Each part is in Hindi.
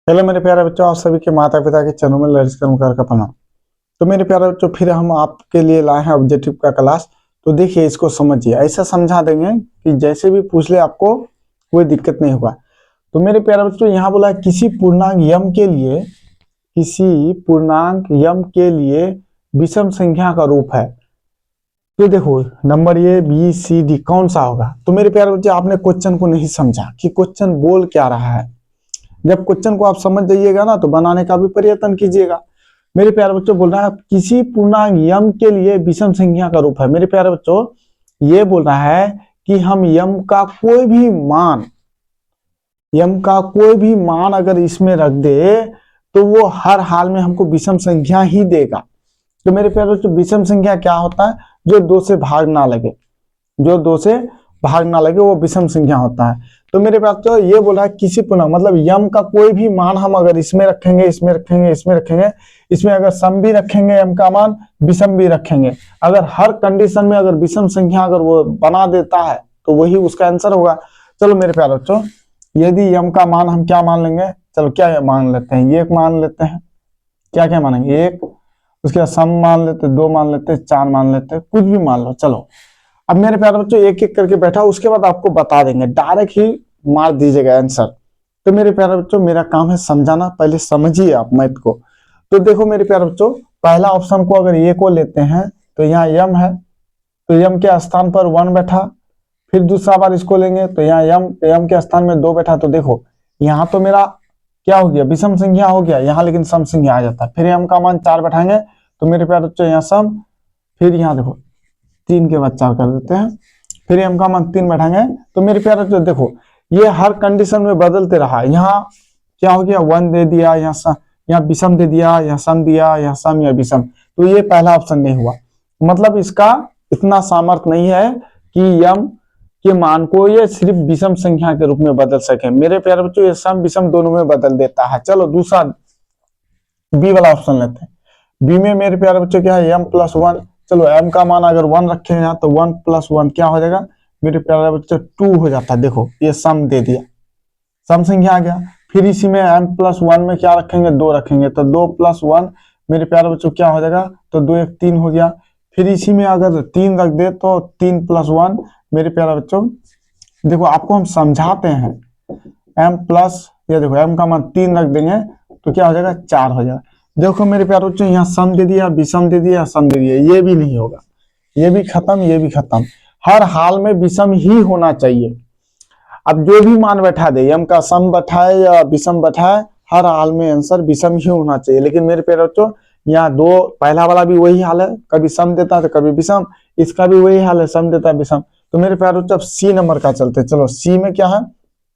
हेलो मेरे प्यारे बच्चों, आप सभी के माता पिता के चरणों में लर्ज कर का प्रणाम। तो मेरे प्यारे बच्चों, फिर हम आपके लिए लाए हैं ऑब्जेक्टिव का क्लास। तो देखिए, इसको समझिए, ऐसा समझा देंगे कि जैसे भी पूछ ले आपको कोई दिक्कत नहीं होगा। तो मेरे प्यारे बच्चों, यहाँ बोला है किसी पूर्णांक यम के लिए विषम संख्या का रूप है। तो देखो, number A B C D कौन सा होगा। तो मेरे प्यारे बच्चों, आपने क्वेश्चन को नहीं समझा कि क्वेश्चन बोल क्या रहा है। जब क्वेश्चन को आप समझ जाइएगा ना, तो बनाने का भी प्रयत्न कीजिएगा। मेरे प्यारे बच्चों, बोल रहा है किसी पूर्णांक यम के लिए विषम संख्या का रूप है। मेरे प्यारे बच्चों, ये बोल रहा है कि हम यम का कोई भी मान अगर इसमें रख दे तो वो हर हाल में हमको विषम संख्या ही देगा। तो मेरे प्यारे बच्चों, विषम संख्या क्या होता है? जो दो से भाग ना लगे वो विषम संख्या होता है। तो मेरे पास तो ये बोला है किसी पूर्णांक मतलब यम का कोई भी मान हम अगर इसमें रखेंगे, इसमें अगर सम भी रखेंगे, यम का मान विषम भी रखेंगे, अगर हर कंडीशन में अगर विषम संख्या अगर वो बना देता है तो वही उसका आंसर होगा। चलो मेरे प्यारे बच्चों, यदि यम का मान हम क्या मान लेंगे, चलो क्या मान लेते हैं, एक मान लेते हैं। क्या मानेंगे? एक। उसके बाद सम मान लेते, दो मान लेते, चार मान लेते, कुछ भी मान लो। चलो अब मेरे प्यारे बच्चों, एक एक करके बैठा, उसके बाद आपको बता देंगे, डायरेक्ट ही मार दीजिएगा आंसर। तो मेरे प्यारे बच्चों, मेरा काम है समझाना, पहले समझिए आप मैथ को। तो देखो मेरे प्यारे बच्चों, पहला ऑप्शन को अगर ए को लेते हैं तो यहाँ यम है, तो यम के स्थान पर 1 बैठा। फिर दूसरा बार इसको लेंगे तो यहाँ यम के स्थान में 2 बैठा। तो देखो यहाँ तो मेरा क्या हो गया, विषम संख्या हो गया यहाँ, लेकिन सम संख्या आ जाता। फिर यम का मान 4 बैठाएंगे तो मेरे प्यारे बच्चों यहाँ सम, फिर यहाँ देखो 3 के बाद 4 कर देते हैं, फिर एम का मान 3 बैठाएंगे। तो मेरे प्यारे बच्चों देखो, ये हर कंडीशन में बदलते रहा। यहाँ क्या हो गया, 1 दे दिया, यहाँ विषम दे दिया, यहाँ सम दिया, यहाँ सम या विषम। तो ये पहला ऑप्शन नहीं हुआ। मतलब इसका इतना सामर्थ्य नहीं है कि यम के मान को ये सिर्फ विषम संख्या के रूप में बदल सके। मेरे प्यारे बच्चों, ये सम विषम दोनों में बदल देता है। चलो दूसरा बी वाला ऑप्शन लेते हैं। बी में मेरे प्यारे बच्चों क्या है, m+1। चलो m का मान अगर 1 रखे हैं तो 1+1 क्या हो जाएगा मेरे प्यारे बच्चों, 2 हो जाता है। देखो ये सम दे दिया, सम संख्या आ गया। फिर इसी में m+1 में क्या रखेंगे, 2 रखेंगे, तो 2+1 मेरे प्यारे बच्चों क्या हो जाएगा, तो 2 1 3 हो गया। फिर इसी में अगर 3 रख दे तो 3+1 मेरे प्यारे बच्चों, देखो आपको हम समझाते हैं, ये देखो m का मान 3 रख देंगे तो क्या हो जाएगा, 4 हो जाएगा। देखो मेरे प्यारे बच्चों, यहाँ सम दे दिया, विषम दे दिया, सम दे दिया, ये भी नहीं होगा, ये भी खत्म। हर हाल में विषम ही होना चाहिए। अब जो भी मान बैठा दे, यम का सम बैठाए या विषम बैठाए, हर हाल में आंसर विषम ही होना चाहिए। लेकिन मेरे प्यारे बच्चों, यहाँ दो पहला वाला भी वही हाल है, कभी सम देता है तो कभी विषम, इसका भी वही हाल है, सम देता है विषम। तो मेरे प्यारे बच्चों, सी नंबर का चलते। चलो सी में क्या है,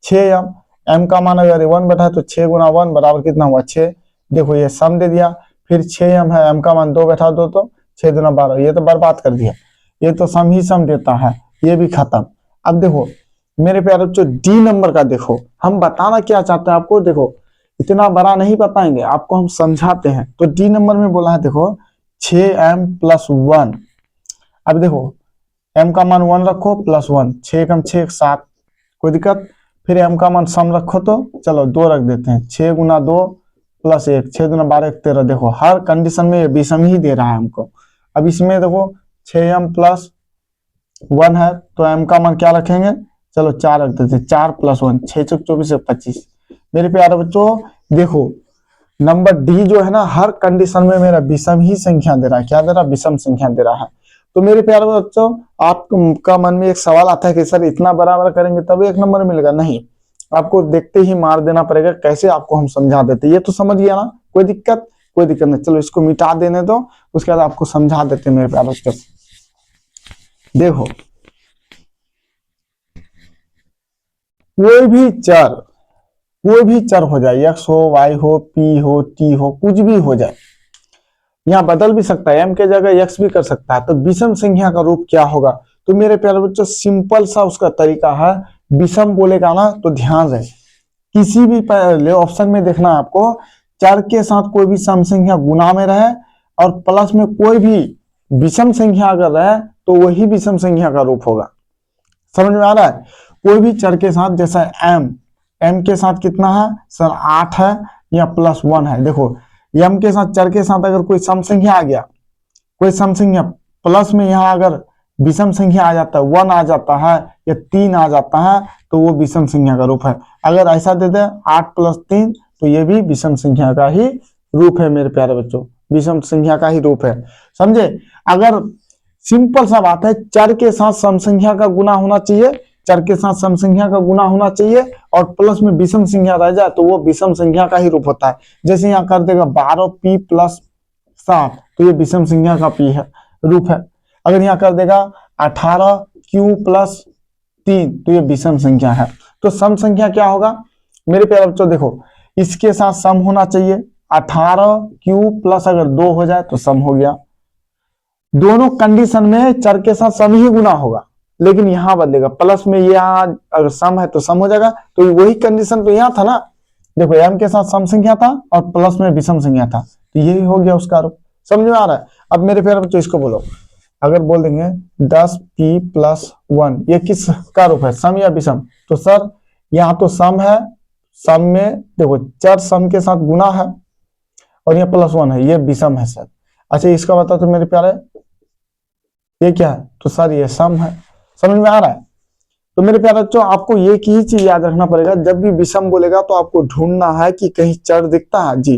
6 एम का मान अगर 1 बैठा तो 6 गुना 1 बराबर कितना हुआ, 6। देखो ये सम दे दिया, फिर 6m है, m का मान 2 बैठा दो तो 6 दूना 12, ये तो बर्बाद कर दिया, ये तो सम ही सम देता है, ये भी खत्म। अब देखो मेरे प्यारे बच्चों, डी नंबर का देखो, हम बताना क्या चाहते हैं आपको। देखो इतना बड़ा नहीं बताएंगे आपको, हम समझाते हैं। तो डी नंबर में बोला है, देखो 6m+1। अब देखो m का मान 1 रखो +1, 6 कम 6 7, कोई दिक्कत। फिर m का मान सम रखो तो चलो 2 रख देते हैं, 6 गुना 2 +1, 6 दूना 12 13। देखो हर कंडीशन में विषम ही दे रहा है हमको। अब इसमें देखो 6m+1 है तो m का मान क्या रखेंगे, चलो 4 रख देते हैं, 4+1 6 चौक 24 25। मेरे प्यारे बच्चों देखो, नंबर डी जो है ना, हर कंडीशन में मेरा विषम ही संख्या दे रहा है। क्या दे रहा है, विषम संख्या दे रहा है। तो मेरे प्यारे बच्चों, आपका मन में एक सवाल आता है कि सर इतना बराबर करेंगे तब 1 नंबर मिलेगा। नहीं, आपको देखते ही मार देना पड़ेगा। कैसे आपको हम समझा देते, ये तो समझ गया ना, कोई दिक्कत नहीं। चलो इसको मिटा देने दो, उसके बाद आपको समझा देते मेरे प्यारे बच्चों। देखो कोई भी चर हो जाए, x हो, y हो, p हो, t हो, कुछ भी हो जाए, यहाँ बदल भी सकता है, m के जगह x भी कर सकता है। तो विषम संख्या का रूप क्या होगा? तो मेरे प्यारे बच्चों, सिंपल सा उसका तरीका है। विषम बोलेगा ना तो ध्यान रहे, किसी भी पहले ऑप्शन में देखना आपको, चर के साथ कोई भी सम संख्या गुना में रहे और प्लस में कोई भी विषम संख्या अगर रहे तो वही विषम संख्या का रूप होगा। समझ में आ रहा है? कोई भी चर के साथ, जैसा m के साथ कितना है सर 8 है, यहाँ +1 है। देखो m के साथ चर के साथ अगर कोई सम संख्या आ गया, कोई सम संख्या प्लस में यहाँ अगर विषम संख्या आ जाता है, 1 आ जाता है या 3 आ जाता है, तो वो विषम संख्या का रूप है। अगर ऐसा दे दे 8 + 3, तो ये भी विषम संख्या का ही रूप है मेरे प्यारे बच्चों, विषम संख्या का ही रूप है। समझे? अगर सिंपल सा बात है, चर के साथ सम संख्या का गुना होना चाहिए, चर के साथ सम संख्या का गुना होना चाहिए, और प्लस में विषम संख्या रह जाए तो वो विषम संख्या का ही रूप होता है। जैसे यहाँ कर देगा 12p + 7, तो ये विषम संख्या का p है, रूप है। अगर यहाँ कर देगा 18q + 3, तो ये विषम संख्या है। तो सम संख्या क्या होगा मेरे प्यारे बच्चों? देखो इसके साथ सम होना चाहिए, 18q + अगर 2 हो जाए तो सम हो गया। दोनों कंडीशन में चर के साथ सम ही गुना होगा, लेकिन यहां बदलेगा, प्लस में यहाँ अगर सम है तो सम हो जाएगा। तो वही कंडीशन तो यहाँ था ना, देखो m के साथ सम संख्या था और प्लस में विषम संख्या था, तो यही हो गया उसका रूप। समझ में आ रहा है? अब मेरे प्यारे बच्चों इसको बोलो, अगर बोल देंगे 10p + 1, ये किस का रूप है, सम या विषम? तो सर यहाँ तो सम है, सम में देखो चर सम के साथ गुना है, और ये +1 है, ये विषम है सर। अच्छा इसका बता तो मेरे प्यारे, ये क्या है? तो सर ये सम है। समझ में आ रहा है? तो मेरे प्यारे बच्चों आपको ये की चीज याद रखना पड़ेगा, जब भी विषम बोलेगा तो आपको ढूंढना है कि कहीं चर दिखता है जी।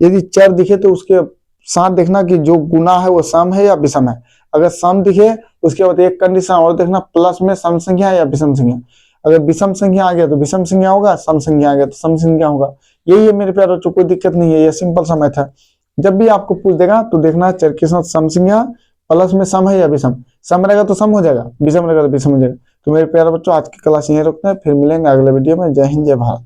यदि चर दिखे तो उसके साथ देखना कि जो गुना है वो सम है या विषम है। अगर सम दिखे उसके बाद एक कंडीशन और देखना, प्लस में सम संख्या या विषम संख्या। अगर विषम संख्या आ गया तो विषम संख्या होगा, सम संख्या आ गया तो सम संख्या होगा। यही है मेरे प्यारे बच्चों, कोई दिक्कत नहीं है, ये सिंपल सा मैथ है। जब भी आपको पूछ देगा तो देखना चर के साथ सम संख्या, प्लस में सम है या विषम। सम रहेगा तो सम हो जाएगा, विषम रहेगा तो विषम हो जाएगा। तो मेरे प्यारे बच्चों आज की क्लास यहीं रुकते हैं, फिर मिलेंगे अगले वीडियो में। जय हिंद, जय भारत।